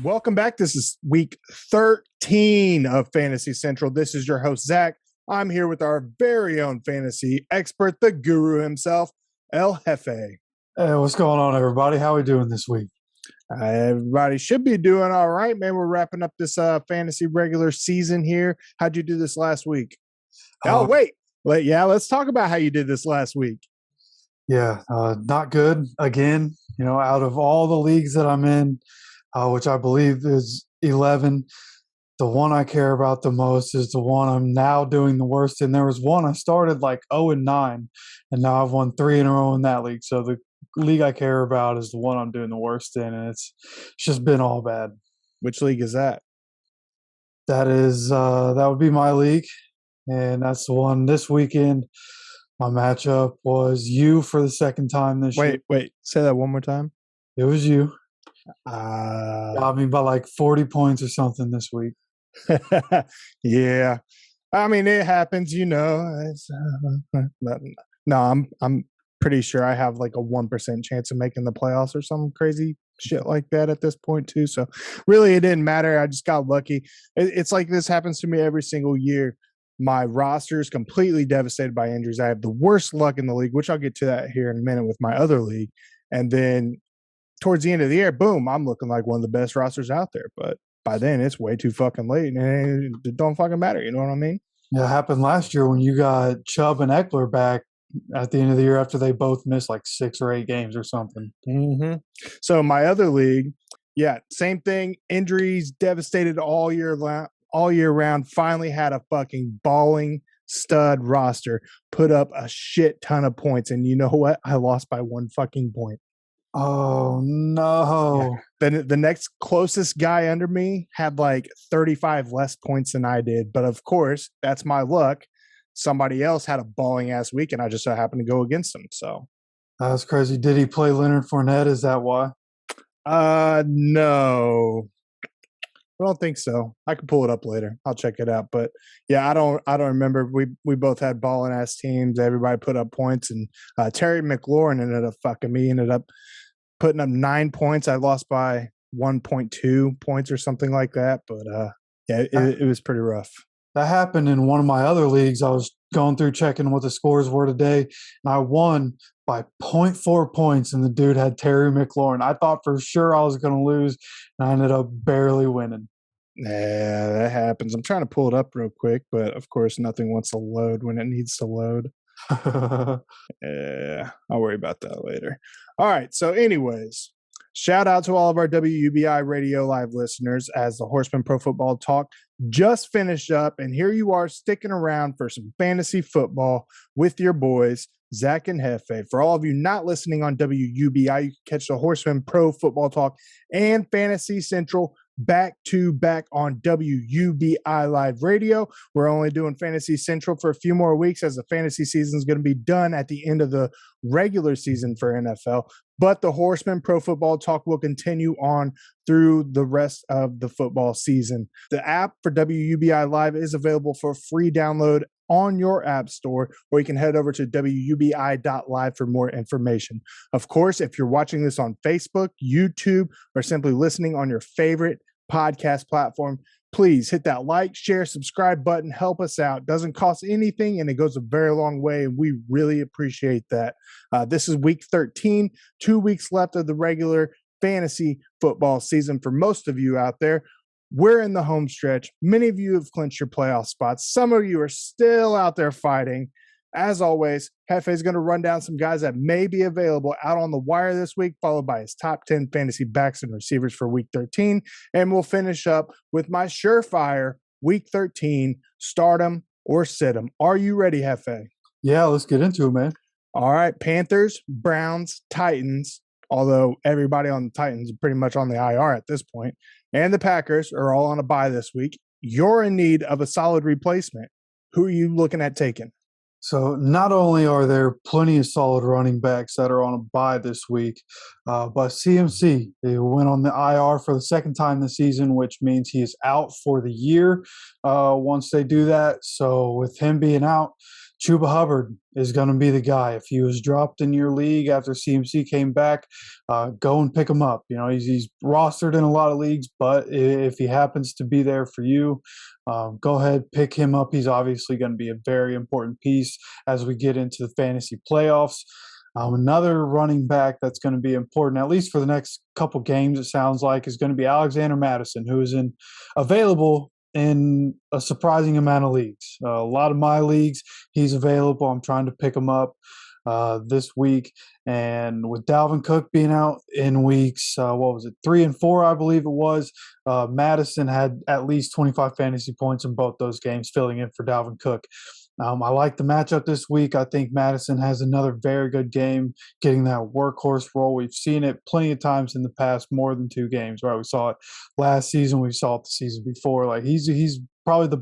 Welcome back. This is week 13 of Fantasy Central. This is your host, Zach. I'm here with our very own fantasy expert, the guru himself, El Jefe. Hey, what's going on, everybody? How are we doing this week? Everybody should be doing all right, man. We're wrapping up this fantasy regular season here. How'd you do this last week? Let's talk about how you did this last week. Not good. Again, out of all the leagues that I'm in, which I believe is 11, the one I care about the most is the one I'm now doing the worst in. There was one I started like 0-9, and now I've won 3 in a row in that league. So the league I care about is the one I'm doing the worst in, and it's just been all bad. Which league is that? That would be my league, and that's the one this weekend. My matchup was you for the second time this year. Wait, say that one more time. It was you. Got me by like 40 points or something this week. Yeah, I mean it happens, no, I'm pretty sure I have like a 1% chance of making the playoffs or some crazy shit like that at this point too. So really, it didn't matter. I just got lucky. It's like this happens to me every single year. My roster is completely devastated by injuries. I have the worst luck in the league, which I'll get to that here in a minute with my other league, and then towards the end of the year, boom, I'm looking like one of the best rosters out there. But by then, it's way too fucking late, and it don't fucking matter. You know what I mean? Yeah, it happened last year when you got Chubb and Eckler back at the end of the year after they both missed like 6 or 8 games or something. Mm-hmm. So my other league, same thing. Injuries devastated all year round. Finally had a fucking balling stud roster, put up a shit ton of points, and you know what? I lost by 1 fucking point. Oh, no. Yeah. The next closest guy under me had like 35 less points than I did. But of course, that's my luck. Somebody else had a balling ass week, and I just so happened to go against him. So that's crazy. Did he play Leonard Fournette? Is that why? No. I don't think so. I can pull it up later. I'll check it out. But yeah, I don't remember. We both had balling ass teams. Everybody put up points, and Terry McLaurin ended up fucking me. Ended up putting up 9 points. I lost by 1.2 points or something like that. But it was pretty rough. That happened in one of my other leagues. I was going through checking what the scores were today, and I won by 0.4 points, and the dude had Terry McLaurin. I thought for sure I was going to lose, and I ended up barely winning. Yeah, that happens. I'm trying to pull it up real quick, but of course nothing wants to load when it needs to load. Yeah, I'll worry about that later. All right, so anyways, shout out to all of our WUBI Radio Live listeners as the Horsemen Pro Football Talk just finished up, and here you are sticking around for some fantasy football with your boys, Zach and Jeffe. For all of you not listening on WUBI, you can catch the Horsemen Pro Football Talk and Fantasy Central back to back on WUBI Live Radio. We're only doing Fantasy Central for a few more weeks as the fantasy season is going to be done at the end of the regular season for NFL. But the Horsemen Pro Football Talk will continue on through the rest of the football season. The app for WUBI Live is available for free download on your app store, or you can head over to wubi.live for more information. Of course, if you're watching this on Facebook, YouTube, or simply listening on your favorite podcast platform, please hit that like, share, subscribe button. Help us out. Doesn't cost anything, and it goes a very long way, and we really appreciate that. This is week 13, 2 weeks left of the regular fantasy football season for most of you out there. We're in the home stretch. Many of you have clinched your playoff spots. Some of you are still out there fighting. As always, Jefe is going to run down some guys that may be available out on the wire this week, followed by his top 10 fantasy backs and receivers for week 13. And we'll finish up with my surefire week 13, start 'em or sit 'em. Are you ready, Jefe? Yeah, let's get into it, man. All right, Panthers, Browns, Titans, although everybody on the Titans is pretty much on the IR at this point, and the Packers are all on a bye this week. You're in need of a solid replacement. Who are you looking at taking? So not only are there plenty of solid running backs that are on a bye this week, but CMC, they went on the IR for the second time this season, which means he is out for the year once they do that. So with him being out, Chuba Hubbard is going to be the guy. If he was dropped in your league after CMC came back, go and pick him up. He's rostered in a lot of leagues, but if he happens to be there for you, go ahead, pick him up. He's obviously going to be a very important piece as we get into the fantasy playoffs. Another running back that's going to be important, at least for the next couple games, it sounds like, is going to be Alexander Madison, who is available in a surprising amount of leagues. A lot of my leagues, he's available. I'm trying to pick him up this week. And with Dalvin Cook being out in weeks, 3 and 4, I believe it was, Madison had at least 25 fantasy points in both those games, filling in for Dalvin Cook. I like the matchup this week. I think Madison has another very good game, getting that workhorse role. We've seen it plenty of times in the past, more than 2 games, right? We saw it last season. We saw it the season before. Like he's probably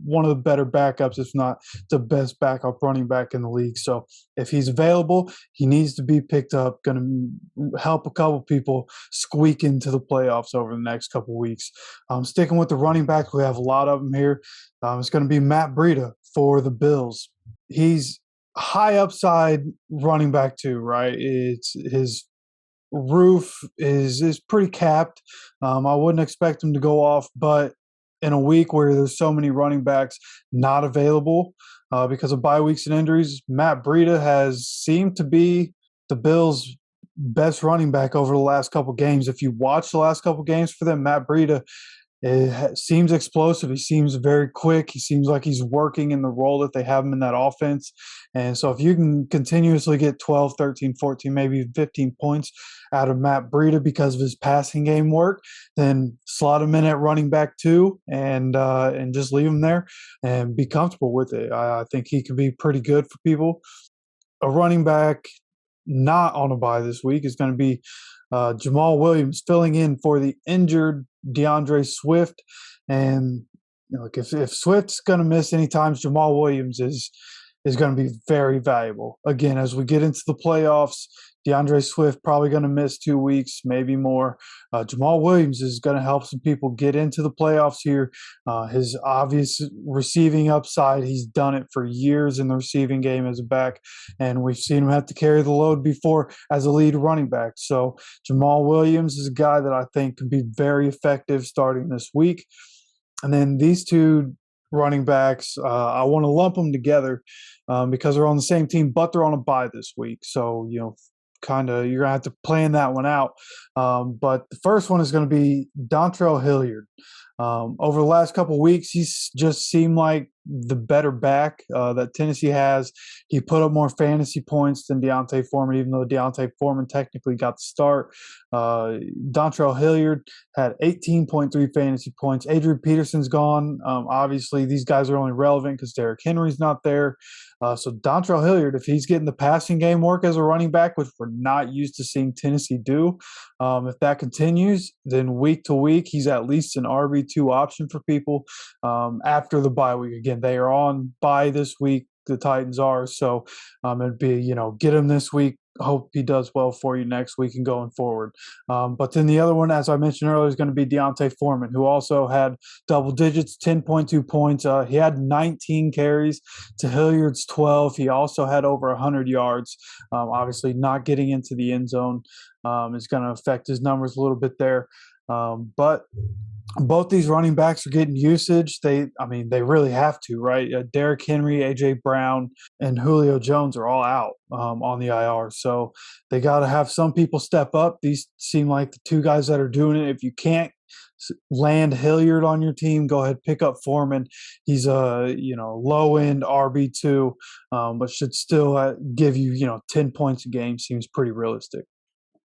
one of the better backups, if not the best backup running back in the league. So if he's available, he needs to be picked up. Going to help a couple people squeak into the playoffs over the next couple weeks. Sticking with the running back, we have a lot of them here. It's going to be Matt Breida for the Bills. He's high upside running back too, right? It's his roof is pretty capped. I wouldn't expect him to go off, but in a week where there's so many running backs not available because of bye weeks and injuries, Matt Breida has seemed to be the Bills' best running back over the last couple games. If you watch the last couple games for them, Matt Breida seems explosive. He seems very quick. He seems like he's working in the role that they have him in that offense. And so if you can continuously get 12, 13, 14, maybe 15 points out of Matt Breida because of his passing game work, then slot him in at running back 2 and just leave him there and be comfortable with it. I think he could be pretty good for people. A running back not on a bye this week is going to be Jamal Williams, filling in for the injured DeAndre Swift. And look, if Swift's going to miss any times, Jamal Williams is going to be very valuable. Again, as we get into the playoffs, DeAndre Swift probably going to miss 2 weeks, maybe more. Jamal Williams is going to help some people get into the playoffs here. His obvious receiving upside, he's done it for years in the receiving game as a back, and we've seen him have to carry the load before as a lead running back. So Jamal Williams is a guy that I think could be very effective starting this week. And then these 2 running backs, I want to lump them together because they're on the same team, but they're on a bye this week. So, kind of you're going to have to plan that one out. But the first one is going to be Dontrell Hilliard. Over the last couple of weeks, he's just seemed like the better back that Tennessee has. He put up more fantasy points than Deontay Foreman, even though Deontay Foreman technically got the start. Dontrell Hilliard had 18.3 fantasy points. Adrian Peterson's gone. Obviously, these guys are only relevant because Derrick Henry's not there. So Dontrell Hilliard, if he's getting the passing game work as a running back, which we're not used to seeing Tennessee do, if that continues, then week to week, he's at least an RB2 option for people after the bye week. Again, they are on bye this week. The Titans are. So it'd be, get him this week. Hope he does well for you next week and going forward. But then the other one, as I mentioned earlier, is going to be Deontay Foreman, who also had double digits, 10.2 points. He had 19 carries to Hilliard's 12. He also had over 100 yards. Obviously, not getting into the end zone is going to affect his numbers a little bit there. But both these running backs are getting usage. They really have to, right? Derrick Henry, A.J. Brown, and Julio Jones are all out on the IR. So they got to have some people step up. These seem like the 2 guys that are doing it. If you can't land Hilliard on your team, go ahead, pick up Foreman. He's a low-end RB2, but should still give you 10 points a game. Seems pretty realistic.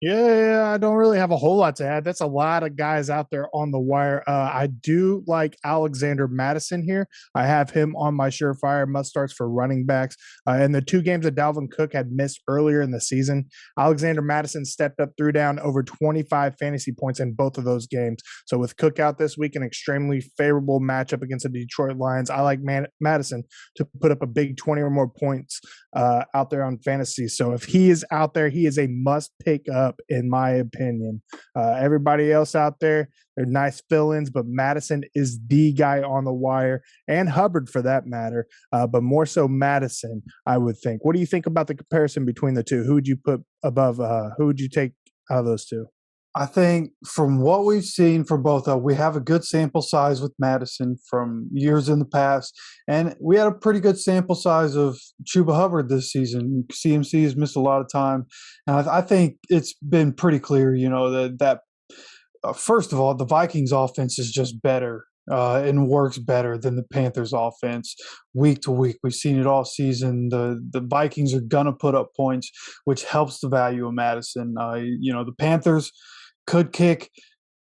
Yeah, I don't really have a whole lot to add. That's a lot of guys out there on the wire. I do like Alexander Madison here. I have him on my surefire must-starts for running backs. In the 2 games that Dalvin Cook had missed earlier in the season, Alexander Madison stepped up, threw down over 25 fantasy points in both of those games. So with Cook out this week, an extremely favorable matchup against the Detroit Lions, I like Madison to put up a big 20 or more points out there on fantasy. So if he is out there, he is a must pick up up, in my opinion. Everybody else out there, they're nice fill-ins, but Madison is the guy on the wire, and Hubbard for that matter, but more so Madison, I would think. What do you think about the comparison between the two? Who would you put above? Who would you take out of those two? I think from what we've seen from both of, we have a good sample size with Madison from years in the past, and we had a pretty good sample size of Chuba Hubbard this season. CMC has missed a lot of time, and I think it's been pretty clear, that first of all, the Vikings offense is just better and works better than the Panthers offense week to week. We've seen it all season. The Vikings are going to put up points, which helps the value of Madison. The Panthers could kick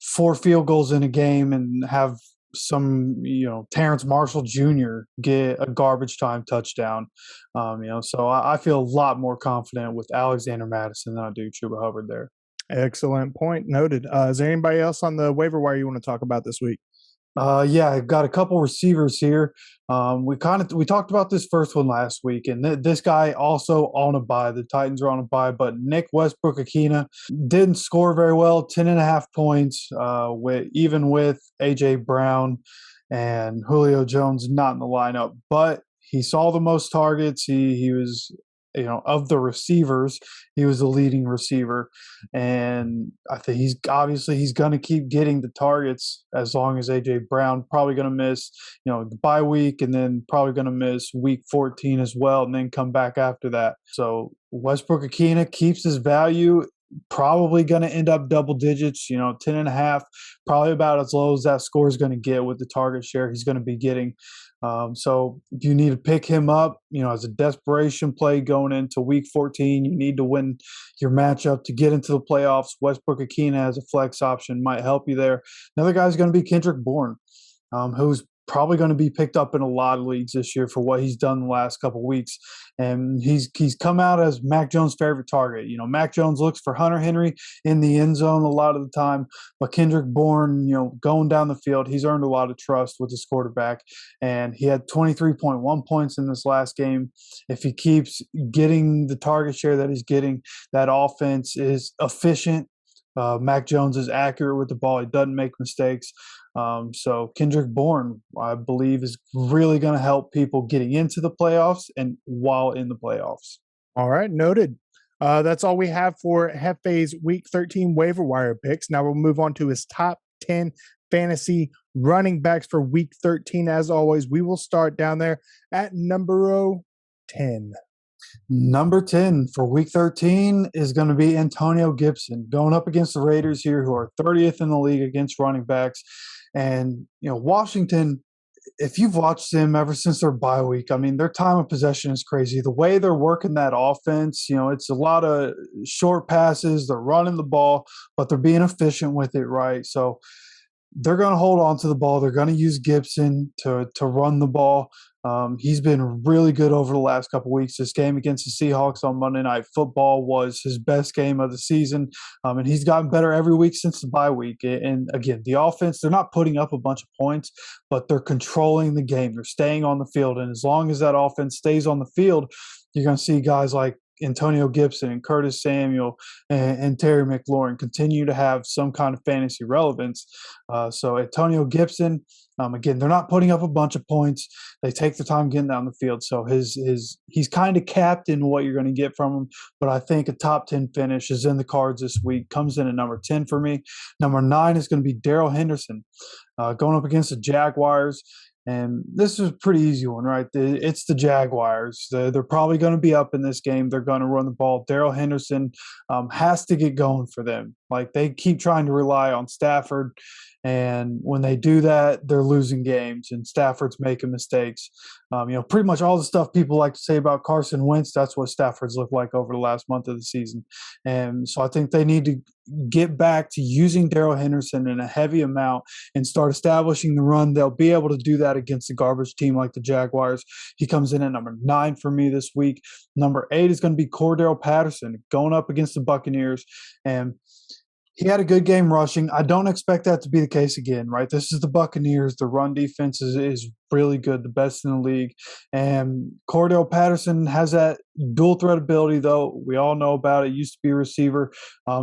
4 field goals in a game and have some, Terrence Marshall Jr. get a garbage time touchdown. So I feel a lot more confident with Alexander Madison than I do Chuba Hubbard there. Excellent point. Noted. Is there anybody else on the waiver wire you want to talk about this week? I've got a couple receivers here. We talked about this first one last week, and this guy also on a bye. The Titans are on a bye, but Nick Westbrook-Ikhine didn't score very well, 10.5 points, with A.J. Brown and Julio Jones not in the lineup. But he saw the most targets. He was of the receivers, he was the leading receiver. And I think he's going to keep getting the targets as long as A.J. Brown probably going to miss, the bye week, and then probably going to miss week 14 as well, and then come back after that. So Westbrook-Ikhine keeps his value, probably going to end up double digits, 10.5, probably about as low as that score is going to get with the target share he's going to be getting. So you need to pick him up, as a desperation play going into week 14. You need to win your matchup to get into the playoffs. Westbrook-Ikhine as a flex option might help you there. Another guy is going to be Kendrick Bourne, who's probably going to be picked up in a lot of leagues this year for what he's done the last couple of weeks. And he's come out as Mac Jones' favorite target. Mac Jones looks for Hunter Henry in the end zone a lot of the time, but Kendrick Bourne, going down the field, he's earned a lot of trust with his quarterback, and he had 23.1 points in this last game. If he keeps getting the target share that he's getting, that offense is efficient. Mac Jones is accurate with the ball. He doesn't make mistakes. So Kendrick Bourne, I believe, is really going to help people getting into the playoffs and while in the playoffs. All right, noted. That's all we have for Jeffe's Week 13 waiver wire picks. Now we'll move on to his top 10 fantasy running backs for Week 13. As always, we will start down there at number 10. Number 10 for Week 13 is going to be Antonio Gibson, going up against the Raiders here, who are 30th in the league against running backs. And, Washington, if you've watched them ever since their bye week, their time of possession is crazy. The way they're working that offense, it's a lot of short passes. They're running the ball, but they're being efficient with it, right? So they're going to hold on to the ball. They're going to use Gibson to run the ball. He's been really good over the last couple of weeks. This game against the Seahawks on Monday Night Football was his best game of the season, and he's gotten better every week since the bye week. And again, the offense, they're not putting up a bunch of points, but they're controlling the game. They're staying on the field, and as long as that offense stays on the field, you're going to see guys like Antonio Gibson and Curtis Samuel and Terry Mclaurin continue to have some kind of fantasy relevance. So Antonio Gibson, again, they're not putting up a bunch of points. They take the time getting down the field. So he's kind of capped in what you're going to get from him. But I think a top 10 finish is in the cards this week. Comes in at number 10 for me. Number 9 is going to be Daryl Henderson, going up against the Jaguars. And this is a pretty easy one, right? It's the Jaguars. They're probably going to be up in this game. They're going to run the ball. Daryl Henderson has to get going for them. Like, they keep trying to rely on Stafford, and when they do that, they're losing games, and Stafford's making mistakes. Pretty much all the stuff people like to say about Carson Wentz, that's what Stafford's looked like over the last month of the season. And so I think they need to get back to using Daryl Henderson in a heavy amount and start establishing the run. They'll be able to do that against a garbage team like the Jaguars. He comes in at number 9 for me this week. Number 8 is going to be Cordell Patterson, going up against the Buccaneers. And He had a good game rushing. I don't expect that to be the case again, right? This is the Buccaneers. The run defense is really good, the best in the league. And Cordell Patterson has that dual threat ability, though. We all know about it. Used to be a receiver.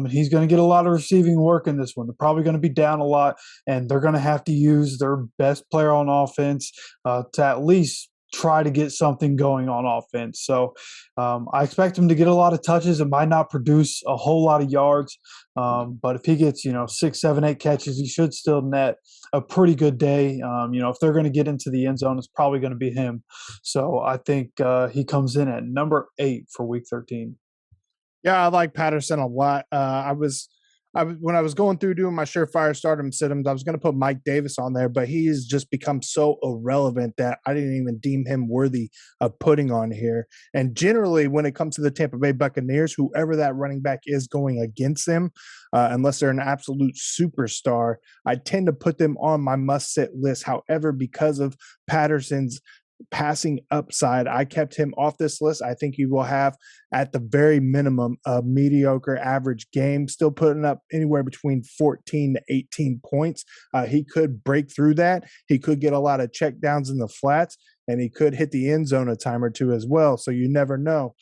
He's going to get a lot of receiving work in this one. They're probably going to be down a lot, and they're going to have to use their best player on offense to at least try to get something going on offense. So I expect him to get a lot of touches. It might not produce a whole lot of yards, but if he gets 6, 7, 8 catches, he should still net a pretty good day. If they're going to get into the end zone, it's probably going to be him. So I think he comes in at number 8 for Week 13. Yeah, I like Patterson a lot. When I was going through doing my surefire stardom sit-ems, I was going to put Mike Davis on there, but he has just become so irrelevant that I didn't even deem him worthy of putting on here. And generally, when it comes to the Tampa Bay Buccaneers, whoever that running back is going against them, unless they're an absolute superstar, I tend to put them on my must-sit list. However, because of Patterson's passing upside, I kept him off this list. I think he will have, at the very minimum, a mediocre average game, still putting up anywhere between 14 to 18 points. He could break through that. He could get a lot of check downs in the flats, and he could hit the end zone a time or two as well. So you never know.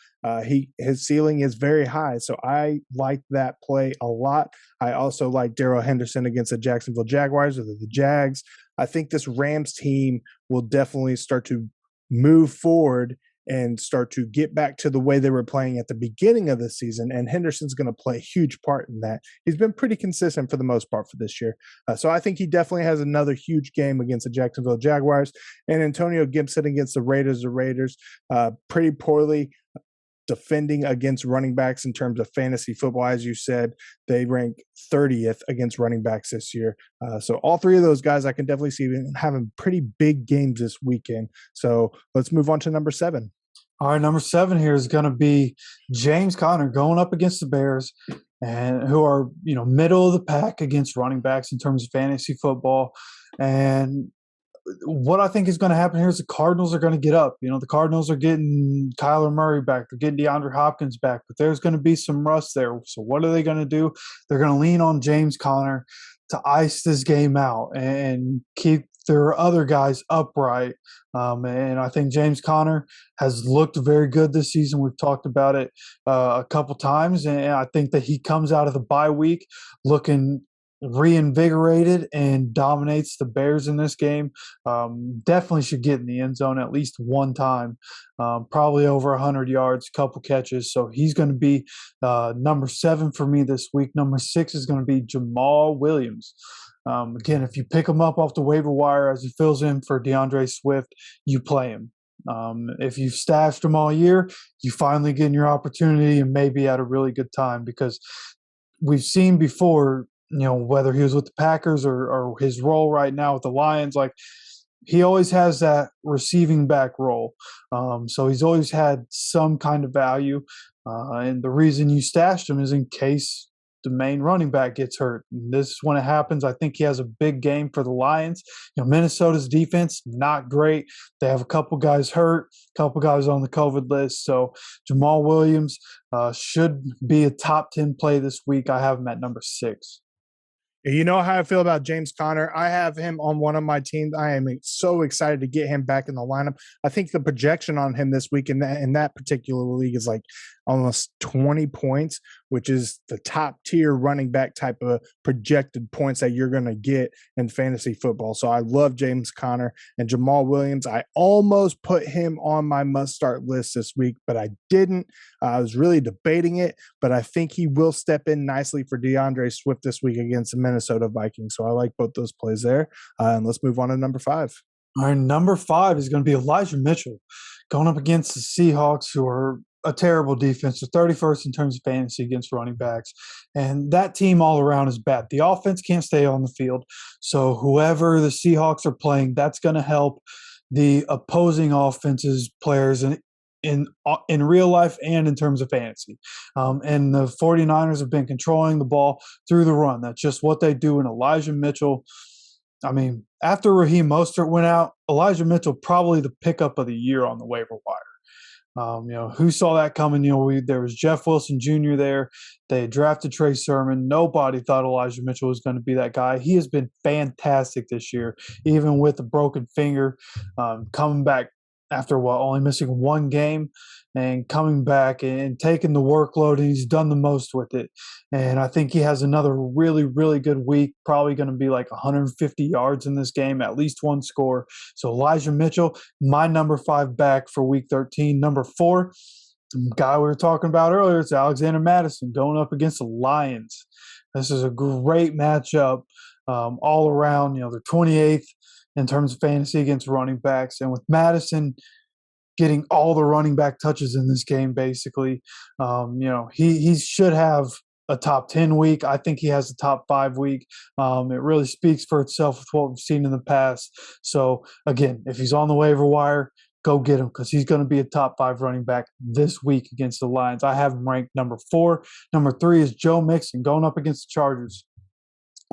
His ceiling is very high. So I like that play a lot. I also like Daryl Henderson against the Jacksonville Jaguars or the Jags. I think this Rams team will definitely start to move forward and start to get back to the way they were playing at the beginning of the season. And Henderson's going to play a huge part in that. He's been pretty consistent for the most part for this year. So I think he definitely has another huge game against the Jacksonville Jaguars. And Antonio Gibson against the Raiders. Pretty poorly defending against running backs in terms of fantasy football. As you said, they rank 30th against running backs this year. So all three of those guys I can definitely see having pretty big games this weekend. So let's move on to number 7. All right, number 7 here is going to be James Conner going up against the Bears, and who are middle of the pack against running backs in terms of fantasy football. And what I think is going to happen here is the Cardinals are going to get up. The Cardinals are getting Kyler Murray back. They're getting DeAndre Hopkins back, but there's going to be some rust there. So what are they going to do? They're going to lean on James Conner to ice this game out and keep their other guys upright. And I think James Conner has looked very good this season. We've talked about it a couple times, and I think that he comes out of the bye week looking reinvigorated and dominates the Bears in this game. Definitely should get in the end zone at least one time, probably over 100 yards, couple catches. So he's going to be number 7 for me this week. Number 6 is going to be Jamal Williams. Again, if you pick him up off the waiver wire as he fills in for DeAndre Swift, you play him. If you've stashed him all year, you finally get your opportunity and maybe at a really good time, because we've seen before, whether he was with the Packers or his role right now with the Lions, like he always has that receiving back role. So he's always had some kind of value. And the reason you stashed him is in case the main running back gets hurt. And this is when it happens. I think he has a big game for the Lions. Minnesota's defense, not great. They have a couple guys hurt, a couple guys on the COVID list. So Jamal Williams should be a top 10 play this week. I have him at number 6. You know how I feel about James Conner. I have him on one of my teams. I am so excited to get him back in the lineup. I think the projection on him this week in that particular league is like almost 20 points, which is the top tier running back type of projected points that you're going to get in fantasy football. So I love James Conner. And Jamal Williams, I almost put him on my must start list this week, but I didn't. I was really debating it, but I think he will step in nicely for DeAndre Swift this week against the Minnesota Vikings. So I like both those plays there. And let's move on to number 5. All right, number 5 is going to be Elijah Mitchell going up against the Seahawks, who are a terrible defense. They're 31st in terms of fantasy against running backs. And that team all around is bad. The offense can't stay on the field. So whoever the Seahawks are playing, that's going to help the opposing offense's players in real life and in terms of fantasy. And the 49ers have been controlling the ball through the run. That's just what they do. And Elijah Mitchell, I mean, after Raheem Mostert went out, Elijah Mitchell probably the pickup of the year on the waiver wire. Who saw that coming? There was Jeff Wilson Jr. there. They drafted Trey Sermon. Nobody thought Elijah Mitchell was going to be that guy. He has been fantastic this year, even with a broken finger, coming back after only missing one game and coming back and taking the workload, and he's done the most with it. And I think he has another really, really good week, probably going to be like 150 yards in this game, at least one score. So Elijah Mitchell, my number 5 back for week 13. Number 4, guy we were talking about earlier, it's Alexander Madison going up against the Lions. This is a great matchup all around. They're 28th in terms of fantasy against running backs. And with Madison getting all the running back touches in this game, basically, he should have a top 10 week. I think he has a top 5 week. It really speaks for itself with what we've seen in the past. So, again, if he's on the waiver wire, go get him because he's going to be a top 5 running back this week against the Lions. I have him ranked number 4. Number 3 is Joe Mixon going up against the Chargers.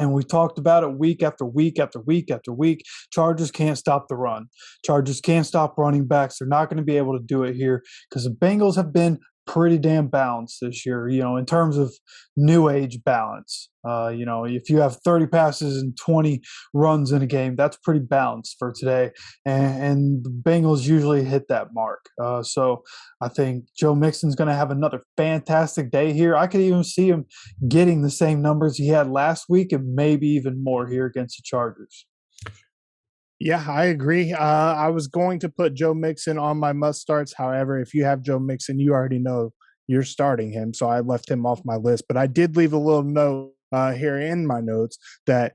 And we talked about it week after week after week after week. Chargers can't stop the run. Chargers can't stop running backs. They're not going to be able to do it here because the Bengals have been pretty damn balanced this year, in terms of new age balance. If you have 30 passes and 20 runs in a game, that's pretty balanced for today. And the Bengals usually hit that mark. So I think Joe Mixon's going to have another fantastic day here. I could even see him getting the same numbers he had last week and maybe even more here against the Chargers. Yeah, I agree. I was going to put Joe Mixon on my must starts. However, if you have Joe Mixon, you already know you're starting him. So I left him off my list. But I did leave a little note here in my notes that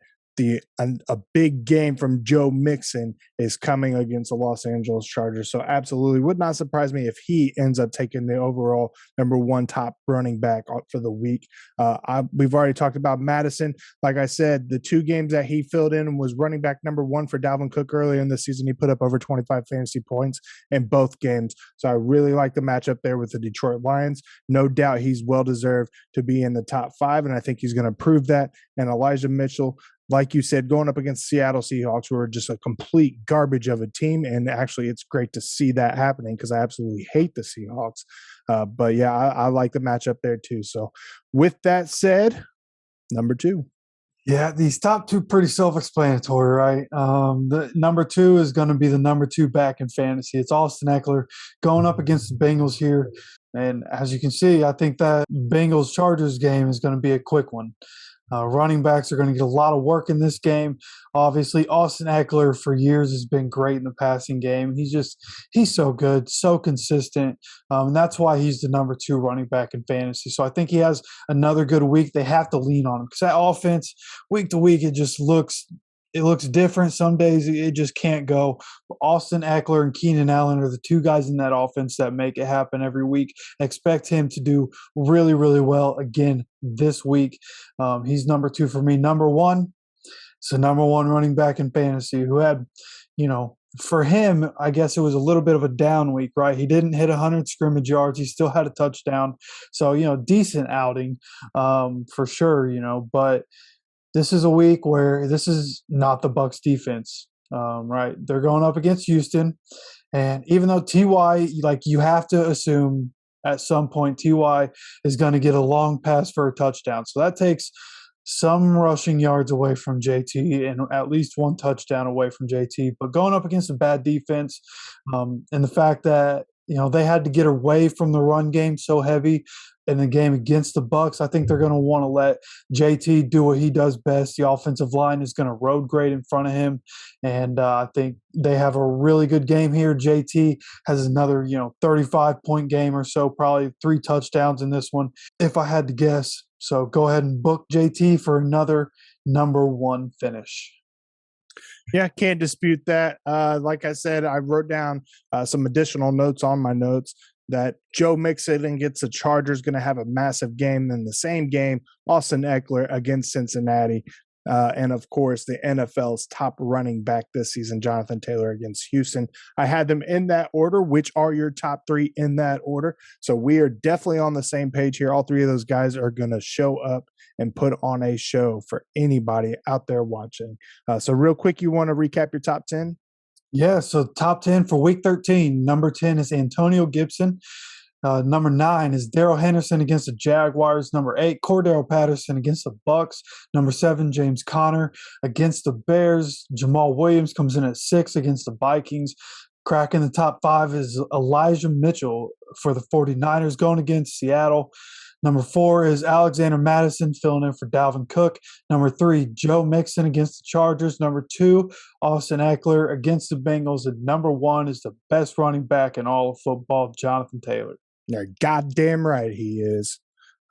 a big game from Joe Mixon is coming against the Los Angeles Chargers. So absolutely would not surprise me if he ends up taking the overall number 1 top running back for the week. We've already talked about Madison. Like I said, the 2 games that he filled in was running back number 1 for Dalvin Cook earlier in the season. He put up over 25 fantasy points in both games. So I really like the matchup there with the Detroit Lions. No doubt he's well-deserved to be in the top 5, and I think he's going to prove that. And Elijah Mitchell, like you said, going up against Seattle Seahawks, who are just a complete garbage of a team. And actually, it's great to see that happening because I absolutely hate the Seahawks. But yeah, I like the matchup there too. So with that said, number 2. Yeah, these top 2 pretty self-explanatory, right? The number 2 is going to be the number 2 back in fantasy. It's Austin Eckler going up against the Bengals here. And as you can see, I think that Bengals-Chargers game is going to be a quick one. Running backs are going to get a lot of work in this game. Obviously, Austin Eckler for years has been great in the passing game. He's so good, so consistent. And that's why he's the number 2 running back in fantasy. So I think he has another good week. They have to lean on him because that offense, week to week, it looks different. Some days it just can't go. Austin Eckler and Keenan Allen are the 2 guys in that offense that make it happen every week. Expect him to do really, really well again this week. He's number 2 for me. Number 1, it's the number 1 running back in fantasy who had, for him, I guess it was a little bit of a down week, right? He didn't hit 100 scrimmage yards. He still had a touchdown. So, decent outing for sure, but this is a week where this is not the Bucs defense, right? They're going up against Houston. And even though T.Y., you have to assume at some point T.Y. is going to get a long pass for a touchdown. So that takes some rushing yards away from JT and at least 1 touchdown away from JT. But going up against a bad defense and the fact that, they had to get away from the run game so heavy in the game against the Bucs, I think they're going to want to let JT do what he does best. The offensive line is going to road grade in front of him, and I think they have a really good game here. JT has another, 35-point game or so, probably 3 touchdowns in this one, if I had to guess. So go ahead and book JT for another number 1 finish. Yeah, can't dispute that. Like I said, I wrote down some additional notes on my notes that Joe Mixon gets the Chargers going to have a massive game. In the same game, Austin Eckler against Cincinnati. And, of course, the NFL's top running back this season, Jonathan Taylor against Houston. I had them in that order. Which are your top 3 in that order? So we are definitely on the same page here. All 3 of those guys are going to show up and put on a show for anybody out there watching. So real quick, you want to recap your top 10? Yeah, so top 10 for week 13. Number 10 is Antonio Gibson. Number 9 is Daryl Henderson against the Jaguars. Number 8, Cordero Patterson against the Bucks. Number 7, James Conner against the Bears. Jamal Williams comes in at 6 against the Vikings. Cracking the top 5 is Elijah Mitchell for the 49ers going against Seattle. Number 4 is Alexander Madison filling in for Dalvin Cook. Number 3, Joe Mixon against the Chargers. Number 2, Austin Eckler against the Bengals. And number 1 is the best running back in all of football, Jonathan Taylor. You're goddamn right he is.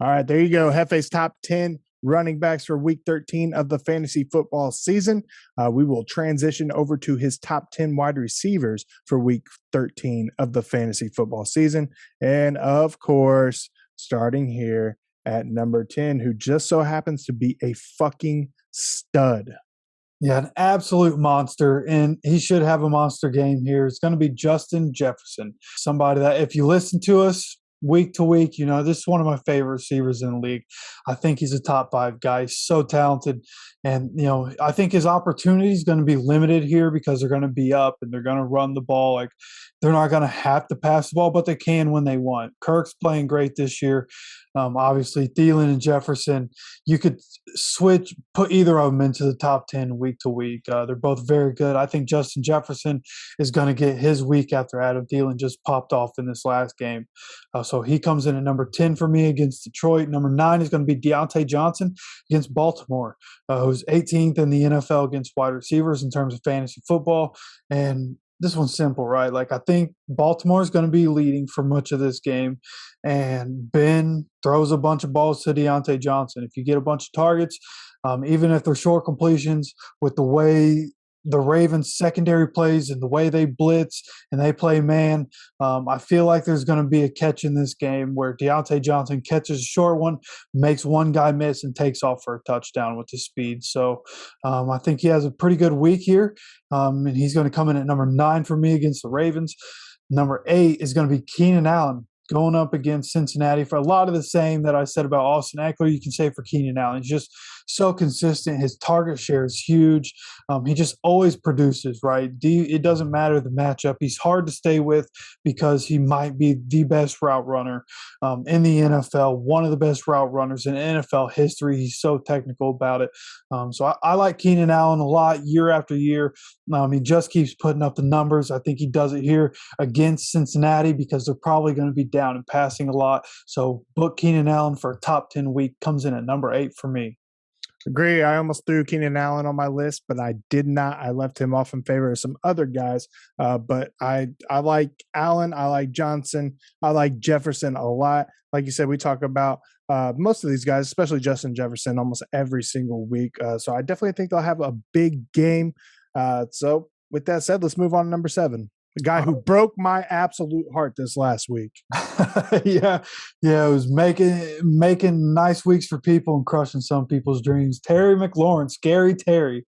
All right, there you go. Jeffe's top 10 running backs for week 13 of the fantasy football season. We will transition over to his top 10 wide receivers for week 13 of the fantasy football season. And of course, starting here at number 10, who just so happens to be a fucking stud. Yeah, an absolute monster, and he should have a monster game here. It's going to be Justin Jefferson, somebody that if you listen to us week to week, you know, this is one of my favorite receivers in the league. I think he's a top 5 guy. He's so talented, and, you know, I think his opportunity is going to be limited here because they're going to be up and they're going to run the ball. Like, they're not going to have to pass the ball, but they can when they want. Kirk's playing great this year. Obviously, Thielen and Jefferson, you could put either of them into the top 10 week to week. They're both very good. I think Justin Jefferson is going to get his week after Adam Thielen just popped off in this last game. So he comes in at number 10 for me against Detroit. Number 9 is going to be Deontay Johnson against Baltimore, who's 18th in the NFL against wide receivers in terms of fantasy football. And this one's simple, right? Like, I think Baltimore is going to be leading for much of this game, and Ben throws a bunch of balls to Deontay Johnson. If you get a bunch of targets, even if they're short completions, with the way the Ravens secondary plays and the way they blitz and they play man, I feel like there's going to be a catch in this game where Deontay Johnson catches a short one, makes one guy miss, and takes off for a touchdown with his speed. So I think he has a pretty good week here, and he's going to come in at number 9 for me against the Ravens. Number 8 is going to be Keenan Allen going up against Cincinnati for a lot of the same that I said about Austin Eckler. You can say for Keenan Allen. He's just so consistent. His target share is huge. He just always produces, right? It doesn't matter the matchup. He's hard to stay with because he might be the best route runner in the NFL, one of the best route runners in NFL history. He's so technical about it. So I like Keenan Allen a lot year after year. He just keeps putting up the numbers. I think he does it here against Cincinnati because they're probably going to be down and passing a lot. So book Keenan Allen for a top 10 week, comes in at number 8 for me. Agree. I almost threw Keenan Allen on my list, but I did not. I left him off in favor of some other guys. But I like Allen. I like Johnson. I like Jefferson a lot. Like you said, we talk about most of these guys, especially Justin Jefferson, almost every single week. So I definitely think they'll have a big game. So with that said, let's move on to number 7. The guy who broke my absolute heart this last week. yeah, it was making nice weeks for people and crushing some people's dreams. Terry McLaurin, Scary Terry,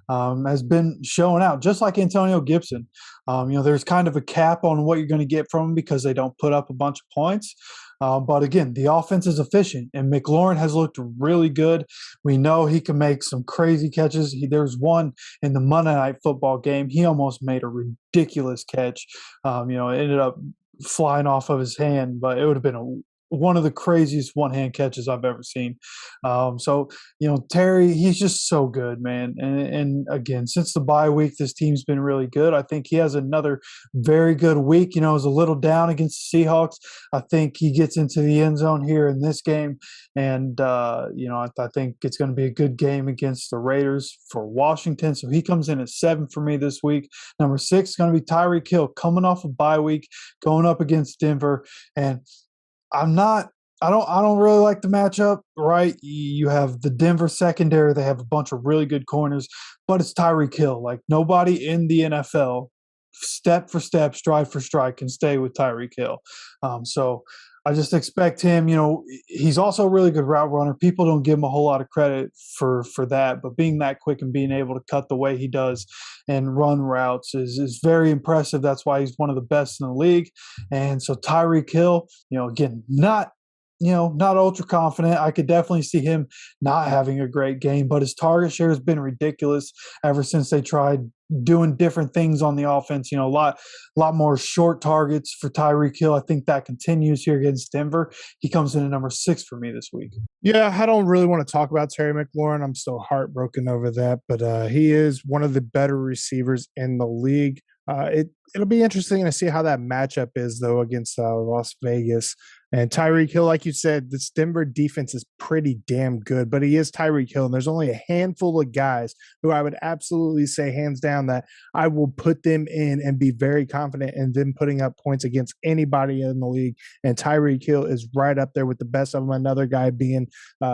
has been showing out just like Antonio Gibson. There's kind of a cap on what you're going to get from him because they don't put up a bunch of points. But again, the offense is efficient, and McLaurin has looked really good. We know he can make some crazy catches. There's one in the Monday Night Football game. He almost made a ridiculous catch. It ended up flying off of his hand, but it would have been one of the craziest one-hand catches I've ever seen. Terry, he's just so good, man. And again, since the bye week, this team's been really good. I think he has another very good week. It was a little down against the Seahawks. I think he gets into the end zone here in this game. And, I think it's going to be a good game against the Raiders for Washington. So he comes in at 7 for me this week. Number 6 is going to be Tyree Kill, coming off a bye week, going up against Denver. And I don't really like the matchup, right? You have the Denver secondary. They have a bunch of really good corners, but it's Tyree Kill. Like, nobody in the NFL, step for step, stride for stride, can stay with Tyree Kill. So I just expect him, he's also a really good route runner. People don't give him a whole lot of credit for that, but being that quick and being able to cut the way he does and run routes is very impressive. That's why he's one of the best in the league. And so Tyreek Hill, again, not not ultra confident. I could definitely see him not having a great game, but his target share has been ridiculous ever since they tried doing different things on the offense. A lot more short targets for Tyree Kill. I think that continues here against Denver. He comes in at number 6 for me this week. Yeah, I don't really want to talk about Terry McLaurin. I'm still heartbroken over that, but he is one of the better receivers in the league. It'll be interesting to see how that matchup is, though, against Las Vegas. And Tyreek Hill, like you said, this Denver defense is pretty damn good, but he is Tyreek Hill, and there's only a handful of guys who I would absolutely say, hands down, that I will put them in and be very confident in them putting up points against anybody in the league. And Tyreek Hill is right up there with the best of them, another guy being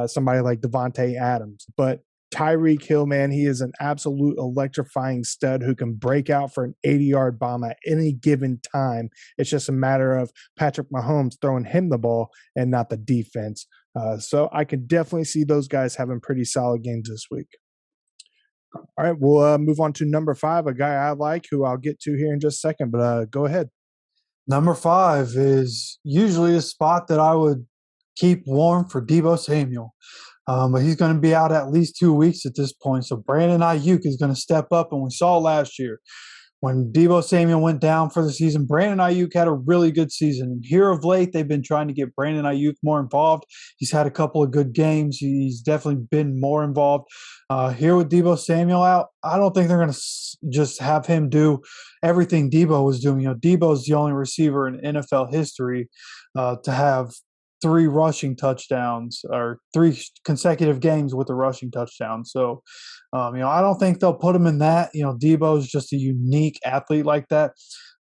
somebody like Devontae Adams. But Tyreek Hill, man, he is an absolute electrifying stud who can break out for an 80-yard bomb at any given time. It's just a matter of Patrick Mahomes throwing him the ball and not the defense. So I can definitely see those guys having pretty solid games this week. All right, we'll move on to number 5, a guy I like who I'll get to here in just a second, but go ahead. Number 5 is usually a spot that I would keep warm for Debo Samuel. But he's going to be out at least 2 weeks at this point. So Brandon Iuke is going to step up. And we saw last year when Debo Samuel went down for the season, Brandon Iuke had a really good season. And here of late, they've been trying to get Brandon Iuke more involved. He's had a couple of good games. He's definitely been more involved. Here with Debo Samuel out, I don't think they're going to just have him do everything Debo was doing. Debo is the only receiver in NFL history to have 3 rushing touchdowns or 3 consecutive games with a rushing touchdown. So, I don't think they'll put him in that. Debo is just a unique athlete like that.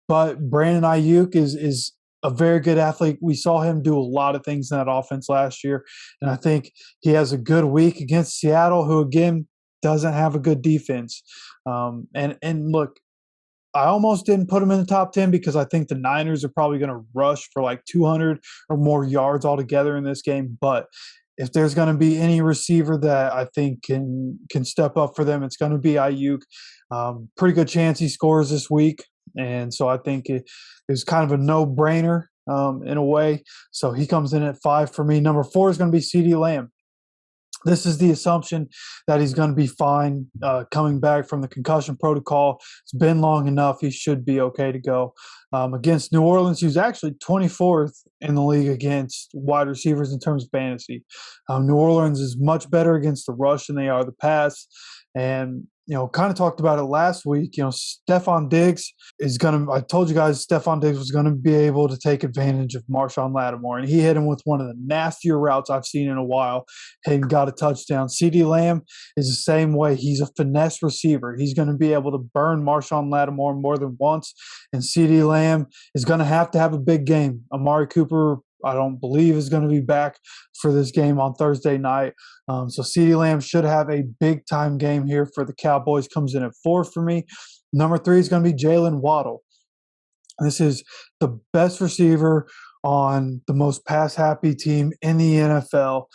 But Brandon Iuke is a very good athlete. We saw him do a lot of things in that offense last year. And I think he has a good week against Seattle, who, again, doesn't have a good defense. And look, I almost didn't put him in the top 10 because I think the Niners are probably going to rush for like 200 or more yards altogether in this game. But if there's going to be any receiver that I think can step up for them, it's going to be Iuke. Pretty good chance he scores this week. And so I think it's kind of a no-brainer in a way. So he comes in at 5 for me. Number 4 is going to be CeeDee Lamb. This is the assumption that he's going to be fine coming back from the concussion protocol. It's been long enough. He should be okay to go. Against New Orleans, he was actually 24th in the league against wide receivers in terms of fantasy. New Orleans is much better against the rush than they are the pass. And, kind of talked about it last week. Stephon Diggs is going to – I told you guys Stephon Diggs was going to be able to take advantage of Marshawn Lattimore, and he hit him with one of the nastier routes I've seen in a while and got a touchdown. CeeDee Lamb is the same way. He's a finesse receiver. He's going to be able to burn Marshawn Lattimore more than once, and CeeDee Lamb is going to have a big game. Amari Cooper, I don't believe, is going to be back for this game on Thursday night. So CeeDee Lamb should have a big-time game here for the Cowboys. Comes in at 4 for me. Number 3 is going to be Jalen Waddle. This is the best receiver on the most pass-happy team in the NFL.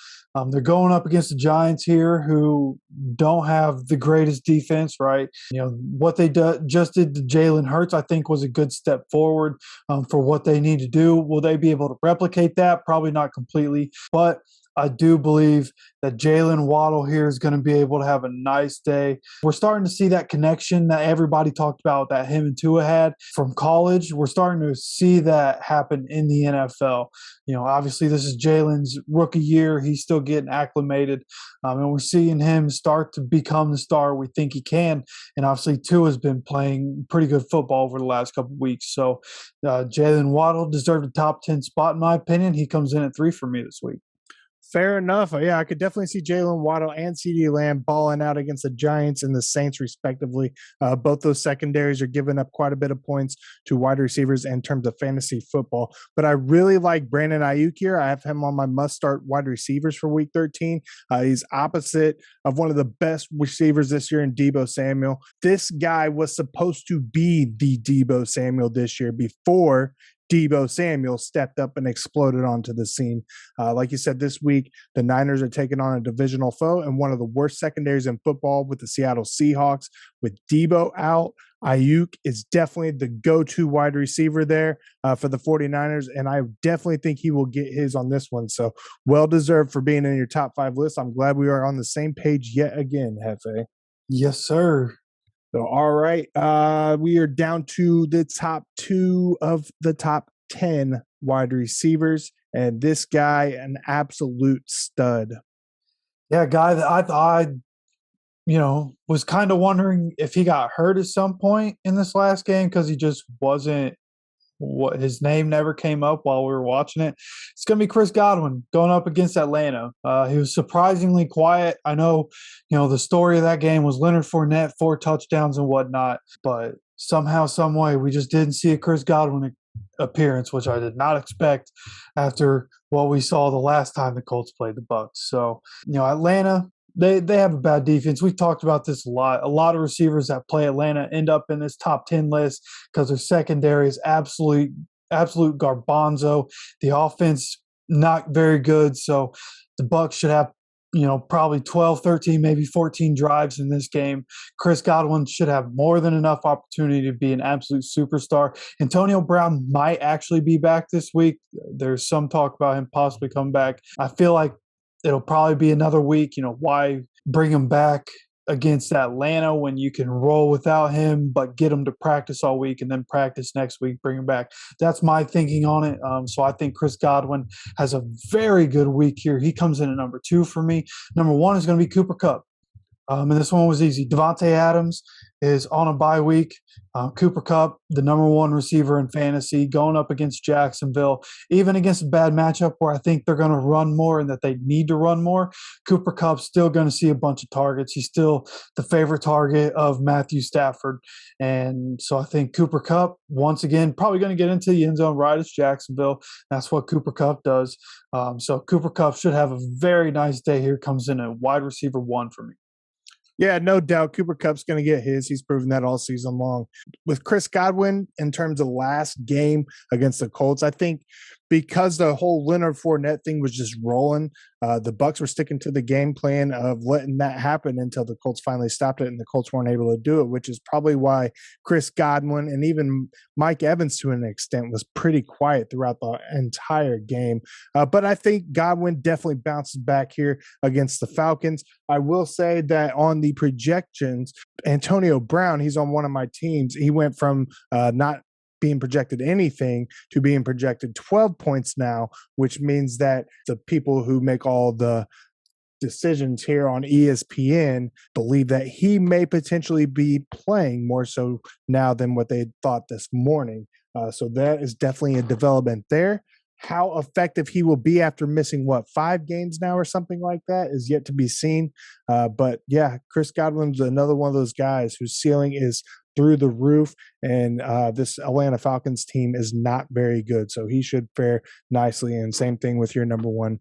They're going up against the Giants here, who don't have the greatest defense, right? What they just did to Jalen Hurts, I think, was a good step forward for what they need to do. Will they be able to replicate that? Probably not completely, but I do believe that Jalen Waddle here is going to be able to have a nice day. We're starting to see that connection that everybody talked about that him and Tua had from college. We're starting to see that happen in the NFL. Obviously this is Jalen's rookie year. He's still getting acclimated, and we're seeing him start to become the star we think he can. And obviously Tua has been playing pretty good football over the last couple of weeks. So Jalen Waddle deserved a top 10 spot in my opinion. He comes in at 3 for me this week. Fair enough. Yeah, I could definitely see Jalen Waddle and CeeDee Lamb balling out against the Giants and the Saints, respectively. Both those secondaries are giving up quite a bit of points to wide receivers in terms of fantasy football. But I really like Brandon Iuke here. I have him on my must-start wide receivers for Week 13. He's opposite of one of the best receivers this year in Debo Samuel. This guy was supposed to be the Debo Samuel this year before Debo Samuel stepped up and exploded onto the scene. Like you said, this week, the Niners are taking on a divisional foe and one of the worst secondaries in football with the Seattle Seahawks. With Debo out, Iuke is definitely the go-to wide receiver there for the 49ers, and I definitely think he will get his on this one. So well-deserved for being in your top 5 list. I'm glad we are on the same page yet again, Jefe. Yes, sir. So, all right, we are down to the top 2 of the top 10 wide receivers, and this guy, an absolute stud. Yeah, a guy that I thought, was kind of wondering if he got hurt at some point in this last game because he just wasn't what his name never came up while we were watching it. It's going to be Chris Godwin going up against Atlanta. He was surprisingly quiet. I know, the story of that game was Leonard Fournette, 4 touchdowns and whatnot, but somehow, some way, we just didn't see a Chris Godwin appearance, which I did not expect after what we saw the last time the Colts played the Bucs. So, Atlanta, they have a bad defense. We've talked about this a lot. A lot of receivers that play Atlanta end up in this top 10 list because their secondary is absolute garbanzo. The offense, not very good. So the Bucs should have, probably 12, 13, maybe 14 drives in this game. Chris Godwin should have more than enough opportunity to be an absolute superstar. Antonio Brown might actually be back this week. There's some talk about him possibly coming back. I feel like it'll probably be another week. Why bring him back against Atlanta when you can roll without him, but get him to practice all week and then practice next week, bring him back. That's my thinking on it. So I think Chris Godwin has a very good week here. He comes in at number 2 for me. Number 1 is going to be Cooper Kupp. And this one was easy. Devontae Adams is on a bye week. Cooper Kupp, the number 1 receiver in fantasy, going up against Jacksonville, even against a bad matchup where I think they're going to run more and that they need to run more. Cooper Kupp's still going to see a bunch of targets. He's still the favorite target of Matthew Stafford. And so I think Cooper Kupp, once again, probably going to get into the end zone right as Jacksonville. That's what Cooper Kupp does. So Cooper Kupp should have a very nice day here. Comes in at wide receiver 1 for me. Yeah, no doubt Cooper Kupp's going to get his. He's proven that all season long. With Chris Godwin, in terms of last game against the Colts, I think because the whole Leonard Fournette thing was just rolling, the Bucs were sticking to the game plan of letting that happen until the Colts finally stopped it, and the Colts weren't able to do it, which is probably why Chris Godwin and even Mike Evans to an extent was pretty quiet throughout the entire game. But I think Godwin definitely bounces back here against the Falcons. I will say that on the projections, Antonio Brown, he's on one of my teams. He went from not being projected anything to being projected 12 points now, which means that the people who make all the decisions here on ESPN believe that he may potentially be playing more so now than what they thought this morning. So that is definitely a development there. How effective he will be after missing, 5 games now or something like that is yet to be seen. But yeah, Chris Godwin's another one of those guys whose ceiling is through the roof, and this Atlanta Falcons team is not very good. So he should fare nicely. And same thing with your number 1,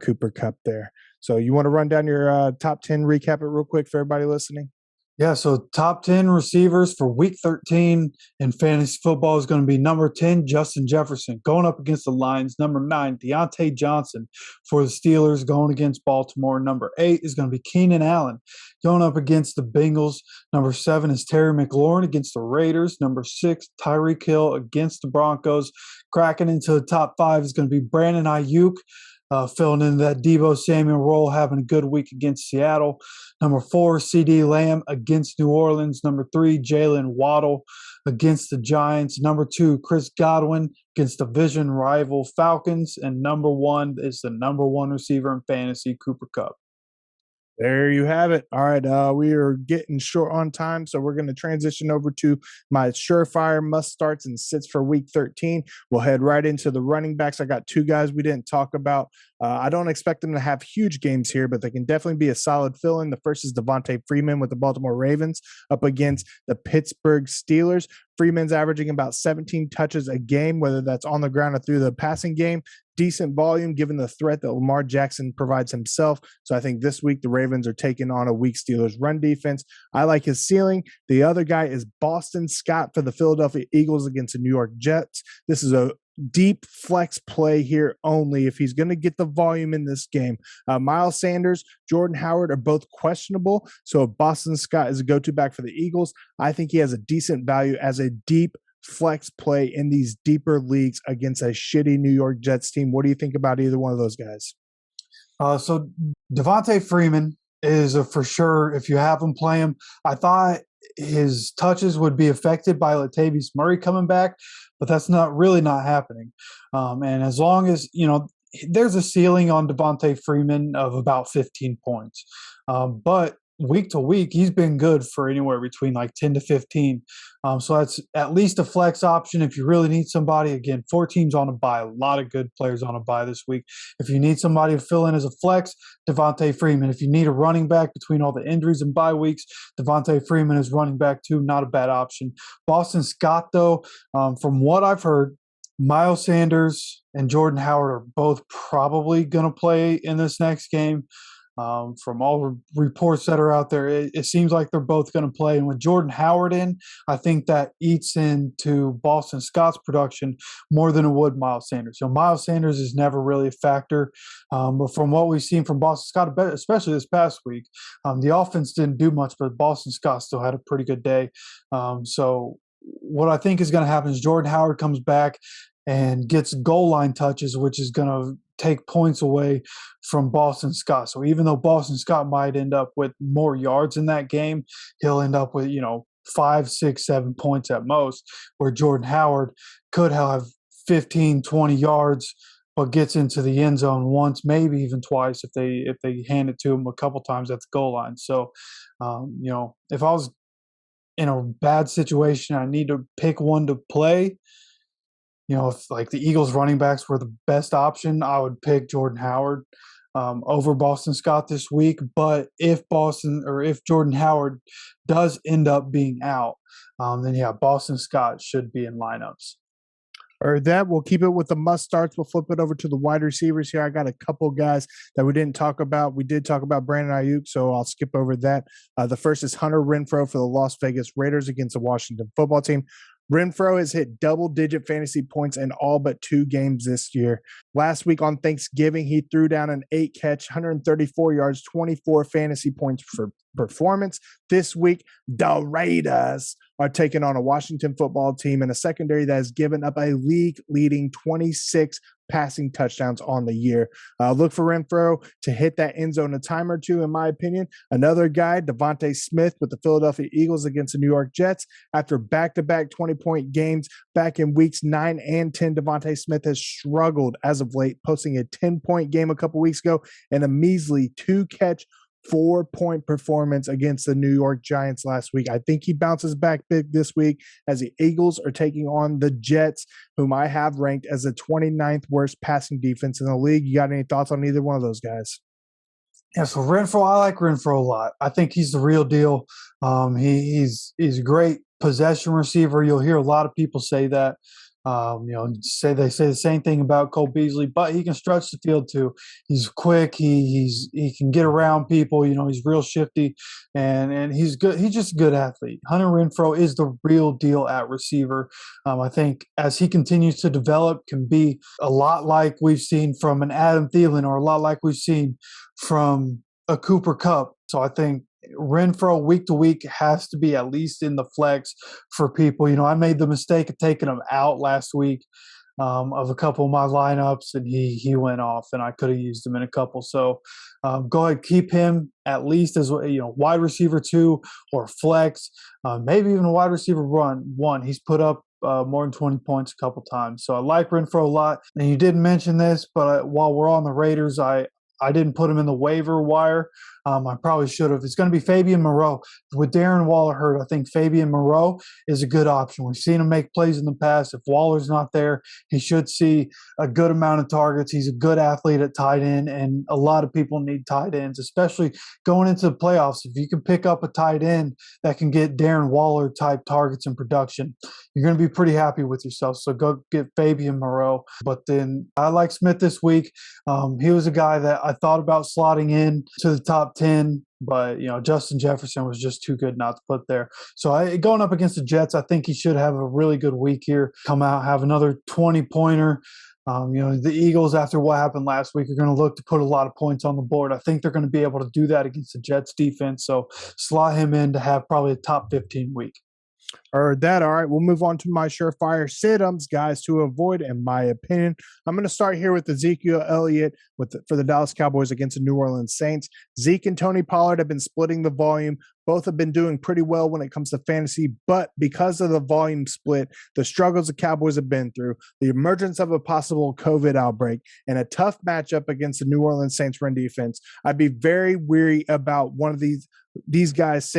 Cooper Kupp there. So you want to run down your top 10, recap it real quick for everybody listening? Yeah, so top 10 receivers for week 13 in fantasy football is going to be number 10, Justin Jefferson, going up against the Lions. Number 9, Deontay Johnson for the Steelers, going against Baltimore. Number 8 is going to be Keenan Allen, going up against the Bengals. Number 7 is Terry McLaurin against the Raiders. Number 6, Tyree Kill against the Broncos. Cracking into the top 5 is going to be Brandon Iuke, filling in that Debo Samuel role, having a good week against Seattle. Number 4, CD Lamb against New Orleans. Number 3, Jalen Waddle against the Giants. Number 2, Chris Godwin against division rival Falcons. And number 1 is the number 1 receiver in fantasy, Cooper Kupp. There you have it. All right, we are getting short on time, so we're going to transition over to my surefire must starts and sits for week 13. We'll head right into the running backs. I got 2 guys we didn't talk about. I don't expect them to have huge games here, but they can definitely be a solid fill-in. The first is Devonta Freeman with the Baltimore Ravens up against the Pittsburgh Steelers. Freeman's averaging about 17 touches a game, whether that's on the ground or through the passing game. Decent volume given the threat that Lamar Jackson provides himself. So I think this week the Ravens are taking on a weak Steelers run defense. I like his ceiling. The other guy is Boston Scott for the Philadelphia Eagles against the New York Jets. This is a deep flex play here only if he's going to get the volume in this game. Miles Sanders, Jordan Howard are both questionable. So if Boston Scott is a go-to back for the Eagles, I think he has a decent value as a deep flex play in these deeper leagues against a shitty New York Jets team. What do you think about either one of those guys? So Devonta Freeman is a for sure. If you have him, play him. I thought his touches would be affected by Latavius Murray coming back, but that's not happening. And as long as, there's a ceiling on Devonta Freeman of about 15 points. But week to week, he's been good for anywhere between like 10 to 15. So that's at least a flex option if you really need somebody. Again, 4 teams on a bye, a lot of good players on a bye this week. If you need somebody to fill in as a flex, Devonta Freeman. If you need a running back between all the injuries and bye weeks, Devonta Freeman is running back too, not a bad option. Boston Scott, though, from what I've heard, Miles Sanders and Jordan Howard are both probably going to play in this next game. From all reports that are out there, it seems like they're both going to play. And with Jordan Howard in, I think that eats into Boston Scott's production more than it would Miles Sanders. Miles Sanders is never really a factor. But from what we've seen from Boston Scott, especially this past week, the offense didn't do much, but Boston Scott still had a pretty good day. So what I think is going to happen is Jordan Howard comes back and gets goal line touches, which is going to take points away from Boston Scott. So even though Boston Scott might end up with more yards in that game, he'll end up with, 5, 6, 7 points at most, where Jordan Howard could have 15, 20 yards, but gets into the end zone once, maybe even twice if they hand it to him a couple times at the goal line. So, if I was in a bad situation, I need to pick one to play. If like the Eagles running backs were the best option, I would pick Jordan Howard over Boston Scott this week. But if Jordan Howard does end up being out, then Boston Scott should be in lineups. Or that we'll keep it with the must starts. We'll flip it over to the wide receivers here. I got a couple guys that we didn't talk about. We did talk about Brandon Iuke, so I'll skip over that. The first is Hunter Renfrow for the Las Vegas Raiders against the Washington football team. Renfrow has hit double-digit fantasy points in all but 2 games this year. Last week on Thanksgiving, he threw down an 8-catch, 134 yards, 24 fantasy points for performance. This week, the Raiders are taking on a Washington football team and a secondary that has given up a league-leading 26 passing touchdowns on the year. Look for Renfrow to hit that end zone a time or two, in my opinion. Another guy, Devonte Smith with the Philadelphia Eagles against the New York Jets. After back-to-back 20-point games back in weeks 9 and 10, Devonte Smith has struggled as of late, posting a 10-point game a couple weeks ago and a measly 2-catch, 4-point performance against the New York Giants last week. I think he bounces back big this week as the Eagles are taking on the Jets, whom I have ranked as the 29th worst passing defense in the league. You got any thoughts on either one of those guys? Yeah, so Renfrow, I like Renfrow a lot. I think he's the real deal. He's a great possession receiver. You'll hear a lot of people say that. They say the same thing about Cole Beasley, but he can stretch the field too. He's quick. He can get around people. He's real shifty, and he's good. He's just a good athlete. Hunter Renfrow is the real deal at receiver. I think as he continues to develop, can be a lot like we've seen from an Adam Thielen, or a lot like we've seen from a Cooper Kupp. So I think Renfrow week to week has to be at least in the flex for people. I made the mistake of taking him out last week of a couple of my lineups, and he went off, and I could have used him in a couple. So go ahead, keep him at least as wide receiver 2 or flex, maybe even a wide receiver 1. He's put up more than 20 points a couple times. So I like Renfrow a lot. And you didn't mention this, but while we're on the Raiders, I didn't put him in the waiver wire. I probably should have. It's going to be Fabian Moreau. With Darren Waller hurt, I think Fabian Moreau is a good option. We've seen him make plays in the past. If Waller's not there, he should see a good amount of targets. He's a good athlete at tight end, and a lot of people need tight ends, especially going into the playoffs. If you can pick up a tight end that can get Darren Waller-type targets and production, you're going to be pretty happy with yourself. So go get Fabian Moreau. But then I like Smith this week. He was a guy that I I thought about slotting in to the top 10, but, Justin Jefferson was just too good not to put there. So going up against the Jets, I think he should have a really good week here, come out, have another 20-pointer. The Eagles, after what happened last week, are going to look to put a lot of points on the board. I think they're going to be able to do that against the Jets defense. So slot him in to have probably a top 15 week. Heard that. All right, we'll move on to my surefire sit-ems, guys, to avoid, in my opinion. I'm going to start here with Ezekiel Elliott for the Dallas Cowboys against the New Orleans Saints. Zeke and Tony Pollard have been splitting the volume. Both have been doing pretty well when it comes to fantasy, but because of the volume split, the struggles the Cowboys have been through, the emergence of a possible COVID outbreak, and a tough matchup against the New Orleans Saints run defense, I'd be very weary about one of these guys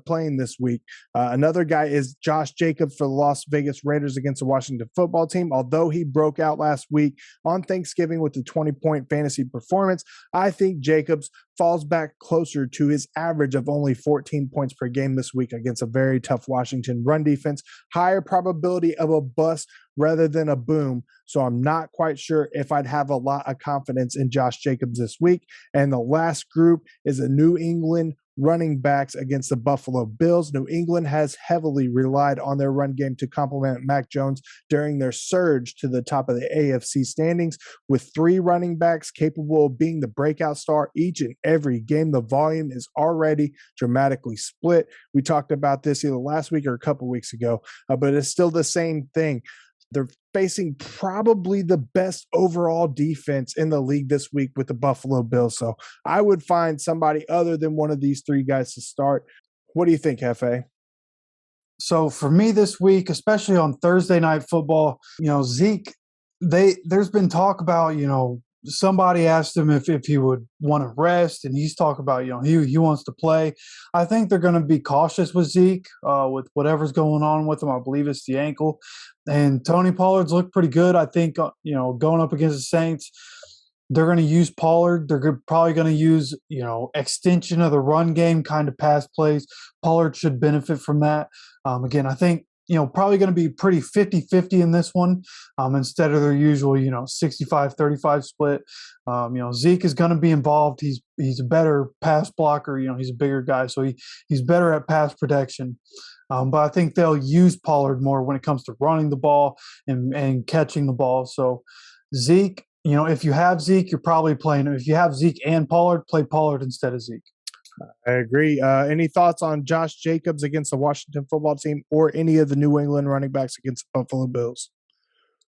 playing this week. Another guy is Josh Jacobs for the Las Vegas Raiders against the Washington football team. Although he broke out last week on Thanksgiving with the 20-point fantasy performance, I think Jacobs falls back closer to his average of only 14 points per game this week against a very tough Washington run defense. Higher probability of a bust rather than a boom. So I'm not quite sure if I'd have a lot of confidence in Josh Jacobs this week. And the last group is a New England running backs against the Buffalo Bills. New England has heavily relied on their run game to complement Mac Jones during their surge to the top of the AFC standings. With 3 running backs capable of being the breakout star each and every game, the volume is already dramatically split. We talked about this either last week or a couple weeks ago, but it's still the same thing. They're facing probably the best overall defense in the league this week with the Buffalo Bills. So I would find somebody other than one of these 3 guys to start. What do you think, Jeffe? So for me this week, especially on Thursday Night Football, Zeke, there's been talk about, somebody asked him if he would want to rest, and he's talking about, he wants to play. I think they're going to be cautious with Zeke with whatever's going on with him. I believe it's the ankle. And Tony Pollard's looked pretty good. I think, going up against the Saints, they're going to use Pollard. They're probably going to use, extension of the run game kind of pass plays. Pollard should benefit from that. Again, I think, probably going to be pretty 50-50 in this one instead of their usual, 65-35 split. Zeke is going to be involved. He's a better pass blocker. He's a bigger guy, so he's better at pass protection. But I think they'll use Pollard more when it comes to running the ball and catching the ball. So Zeke, if you have Zeke, you're probably playing him. If you have Zeke and Pollard, play Pollard instead of Zeke. I agree. Any thoughts on Josh Jacobs against the Washington football team or any of the New England running backs against the Buffalo Bills?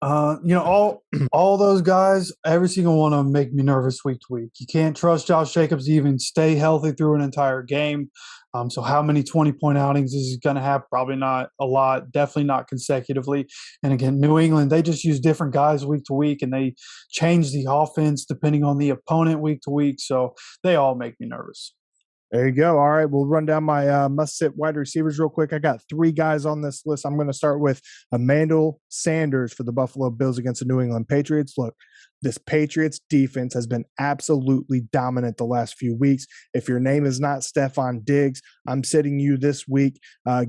All those guys, every single one of them make me nervous week to week. You can't trust Josh Jacobs to even stay healthy through an entire game. So how many 20-point outings is he going to have? Probably not a lot, definitely not consecutively. And again, New England, they just use different guys week to week, and they change the offense depending on the opponent week to week. So they all make me nervous. There you go. All right, we'll run down my must-sit wide receivers real quick. I got 3 guys on this list. I'm going to start with Emmanuel Sanders for the Buffalo Bills against the New England Patriots. Look, this Patriots defense has been absolutely dominant the last few weeks. If your name is not Stephon Diggs, I'm sitting you this week.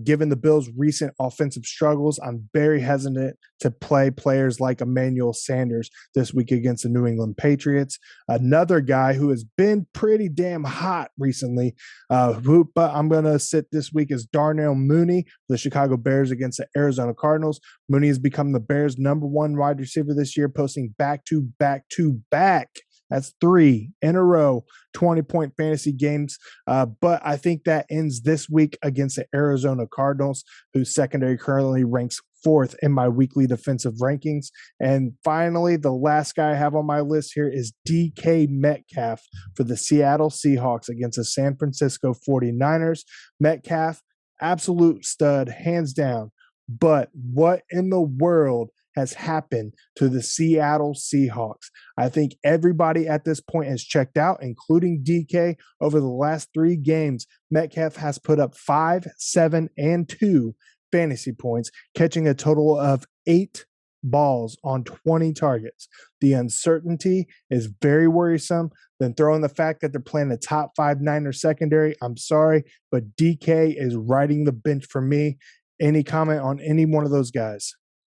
Given the Bills' recent offensive struggles, I'm very hesitant to play players like Emmanuel Sanders this week against the New England Patriots. Another guy who has been pretty damn hot recently, but I'm going to sit this week is Darnell Mooney, the Chicago Bears against the Arizona Cardinals. Mooney has become the Bears' #1 wide receiver this year, posting back-to-back. That's 3 in a row, 20-point fantasy games. But I think that ends this week against the Arizona Cardinals, whose secondary currently ranks 4th in my weekly defensive rankings. And finally, the last guy I have on my list here is DK Metcalf for the Seattle Seahawks against the San Francisco 49ers. Metcalf, absolute stud, hands down. But what in the world has happened to the Seattle Seahawks? I think everybody at this point has checked out, including DK. Over the last 3 games, Metcalf has put up 5, 7, and 2 fantasy points, catching a total of 8 balls on 20 targets. The uncertainty is very worrisome. Then throw in the fact that they're playing the top 5 Niners secondary. I'm sorry, but DK is riding the bench for me. Any comment on any one of those guys?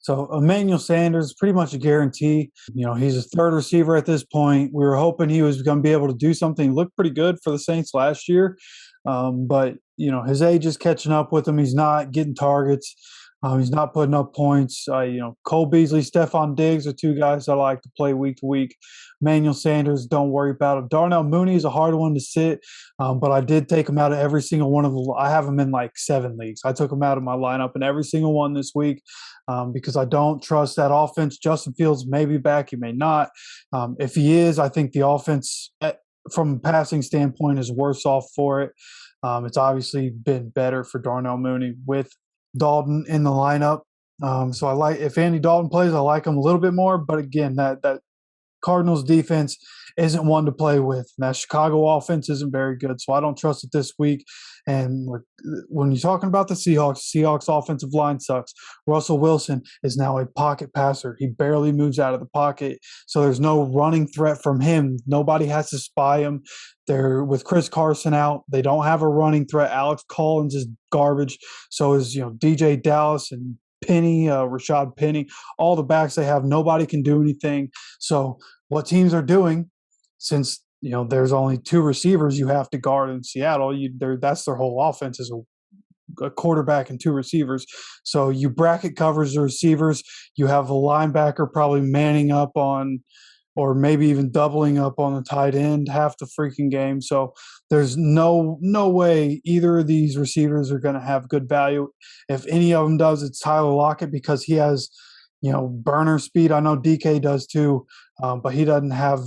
So Emmanuel Sanders, pretty much a guarantee. He's a third receiver at this point. We were hoping he was going to be able to do something. He looked pretty good for the Saints last year. But his age is catching up with him. He's not getting targets. He's not putting up points. Cole Beasley, Stephon Diggs are two guys I like to play week to week. Emmanuel Sanders, don't worry about him. Darnell Mooney is a hard one to sit, but I did take him out of every single one of them. I have him in like 7 leagues. I took him out of my lineup in every single one this week because I don't trust that offense. Justin Fields may be back. He may not. If he is, I think the offense from a passing standpoint is worse off for it. It's obviously been better for Darnell Mooney with Dalton in the lineup. So I like, if Andy Dalton plays, I like him a little bit more. But again, that Cardinals defense isn't one to play with. That Chicago offense isn't very good, so I don't trust it this week. And when you're talking about the Seahawks offensive line sucks. Russell Wilson is now a pocket passer. He barely moves out of the pocket, so there's no running threat from him. Nobody has to spy him. They're with Chris Carson out. They don't have a running threat. Alex Collins is garbage. So is DJ Dallas and Penny, Rashad Penny, all the backs they have. Nobody can do anything. So what teams are doing, since there's only 2 receivers you have to guard in Seattle, that's their whole offense is a quarterback and 2 receivers. So you bracket covers the receivers. You have a linebacker probably manning up on, or maybe even doubling up on the tight end half the freaking game. So there's no way either of these receivers are going to have good value. If any of them does, it's Tyler Lockett because he has, burner speed. I know DK does too, but he doesn't have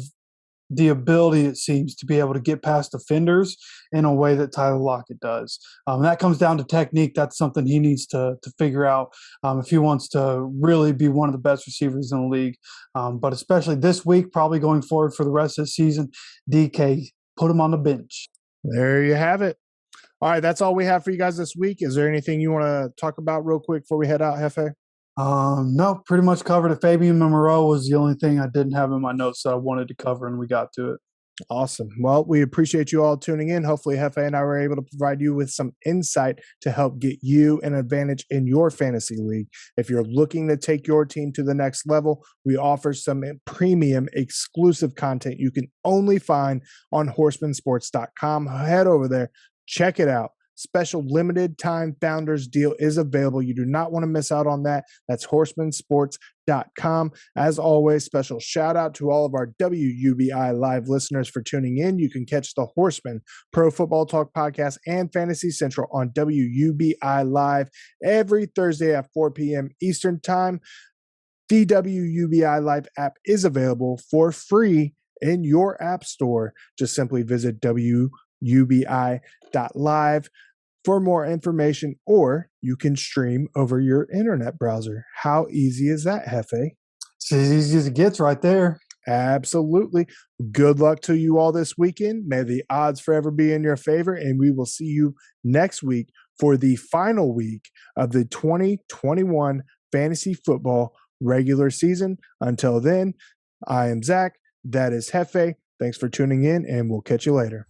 the ability, it seems, to be able to get past defenders in a way that Tyler Lockett does. That comes down to technique. That's something he needs to figure out if he wants to really be one of the best receivers in the league. But especially this week, probably going forward for the rest of the season, DK, put him on the bench. There you have it. All right, that's all we have for you guys this week. Is there anything you want to talk about real quick before we head out, Jeffe? No, pretty much covered it. Fabian Moreau was the only thing I didn't have in my notes that I wanted to cover, and we got to it. Awesome. Well, we appreciate you all tuning in. Hopefully, Jeffe and I were able to provide you with some insight to help get you an advantage in your fantasy league. If you're looking to take your team to the next level, we offer some premium exclusive content you can only find on horsemansports.com. Head over there, check it out. Special limited time founders deal is available. You do not want to miss out on that. That's horsemansports.com. As always, special shout out to all of our WUBI live listeners for tuning in. You can catch the Horsemen Pro Football Talk podcast and Fantasy Central on WUBI Live every Thursday at 4 p.m. Eastern Time. The WUBI Live app is available for free in your app store. Just simply visit WUBI.live for more information, or you can stream over your internet browser. How easy is that, Jeffe? It's as easy as it gets right there. Absolutely. Good luck to you all this weekend. May the odds forever be in your favor, and we will see you next week for the final week of the 2021 fantasy football regular season. Until then, I am Zach. That is Jeffe. Thanks for tuning in, and we'll catch you later.